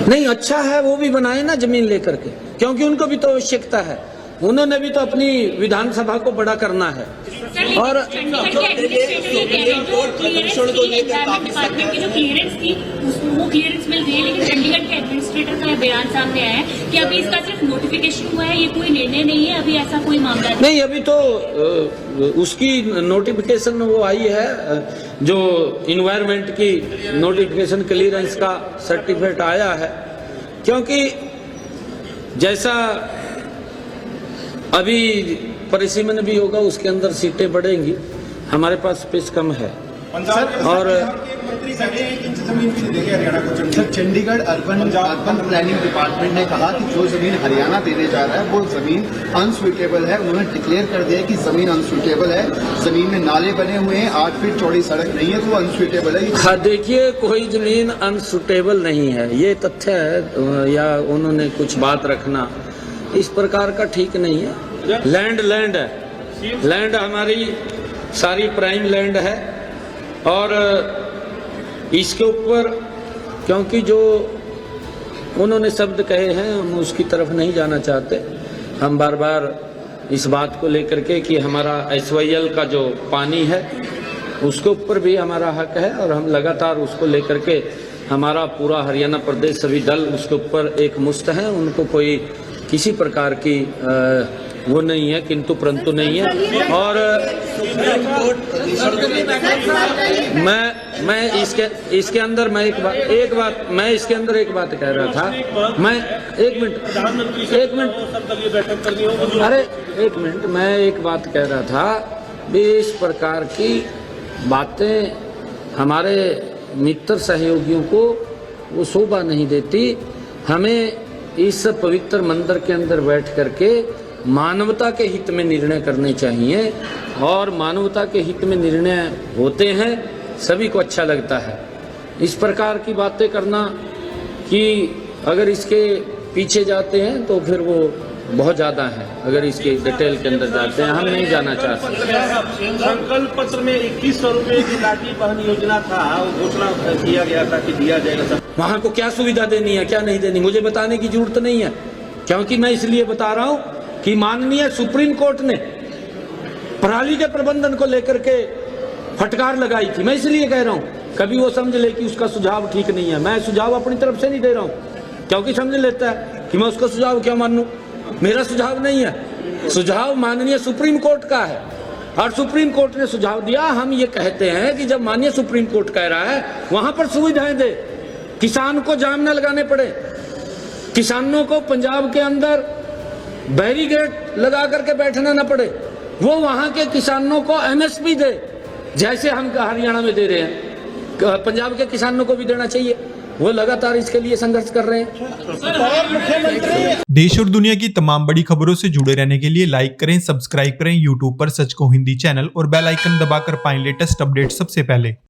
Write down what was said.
नहीं, अच्छा है वो भी बनाए ना जमीन लेकर के, क्योंकि उनको भी तो आवश्यकता है, उन्होंने भी तो अपनी विधानसभा को बड़ा करना है। और डिपार्टमेंट की जो क्लियरेंस थी वो क्लियरेंस मिल गई है, लेकिन चंडीगढ़ के एडमिनिस्ट्रेटर का बयान सामने आया है कि अभी इसका सिर्फ नोटिफिकेशन हुआ है, ये कोई निर्णय नहीं है, अभी ऐसा कोई मामला नहीं। अभी तो उसकी नोटिफिकेशन वो आई है, जो इन्वायरमेंट की नोटिफिकेशन क्लियरेंस का सर्टिफिकेट आया है, क्योंकि जैसा अभी परिसीमन भी होगा उसके अंदर सीटें बढ़ेंगी, हमारे पास स्पेस कम है। और sir, Chandigarh urban planning department ने कहा कि जो जमीन हरियाणा देने जा रहा है वो जमीन अनसुइटेबल है। उन्होंने डिक्लेयर कर दिया कि जमीन अनसुइटेबल है, जमीन में नाले बने हुए हैं, 8 फीट चौड़ी सड़क नहीं है, तो वो अनसुइटेबल है। हाँ, देखिए, कोई जमीन अनसुटेबल नहीं है, ये तथ्य है, या उन्होंने कुछ बात रखना इस प्रकार का ठीक नहीं है। लैंड है, लैंड हमारी सारी प्राइम लैंड है, और इसके ऊपर क्योंकि जो उन्होंने शब्द कहे हैं हम उसकी तरफ नहीं जाना चाहते। हम बार बार इस बात को लेकर के कि हमारा SYL का जो पानी है उसके ऊपर भी हमारा हक है, और हम लगातार उसको लेकर के हमारा पूरा हरियाणा प्रदेश सभी दल उसके ऊपर एक मुस्त हैं, उनको कोई किसी प्रकार की वो नहीं है, किंतु परंतु नहीं है। और मैं इसके अंदर मैं इसके अंदर एक बात कह रहा था। मैं एक मिनट मैं एक बात कह रहा था भी इस प्रकार की बातें हमारे मित्र सहयोगियों को वो शोभा नहीं देती। हमें इस पवित्र मंदिर के अंदर बैठ करके मानवता के हित में निर्णय करने चाहिए, और मानवता के हित में निर्णय होते हैं, सभी को अच्छा लगता है। इस प्रकार की बातें करना कि अगर इसके पीछे जाते हैं तो फिर वो बहुत ज़्यादा है, अगर इसके डिटेल के अंदर जाते हैं हम नहीं जाना चाहते। संकल्प पत्र में 2100 रुपए की लाठी बहन योजना था, वो घोषणा किया गया था कि दिया जाएगा। वहाँ को क्या सुविधा देनी है क्या नहीं देनी मुझे बताने की जरूरत नहीं है, क्योंकि मैं इसलिए बता रहा हूँ कि माननीय सुप्रीम कोर्ट ने पराली के प्रबंधन को लेकर के फटकार लगाई थी। मैं इसलिए कह रहा हूँ, कभी वो समझ ले कि उसका सुझाव ठीक नहीं है। मैं सुझाव अपनी तरफ से नहीं दे रहा हूँ, क्योंकि समझ लेता है कि मैं उसका सुझाव क्या मानूं, मेरा सुझाव नहीं है, सुझाव माननीय सुप्रीम कोर्ट का है, और सुप्रीम कोर्ट ने सुझाव दिया। हम ये कहते हैं कि जब माननीय सुप्रीम कोर्ट कह रहा है वहां पर सुविधाएं दे, किसान को जाम न लगाने पड़े, किसानों को पंजाब के अंदर बैरिकेड लगा करके बैठना न पड़े, वो वहां के किसानों को MSP दे, जैसे हम हरियाणा में दे रहे हैं, पंजाब के किसानों को भी देना चाहिए। वो लगातार इसके लिए संघर्ष कर रहे हैं। देश और दुनिया की तमाम बड़ी खबरों से जुड़े रहने के लिए लाइक करें, सब्सक्राइब करें YouTube पर सच को हिंदी चैनल, और बेल आइकन दबाकर पाएं लेटेस्ट अपडेट सबसे पहले।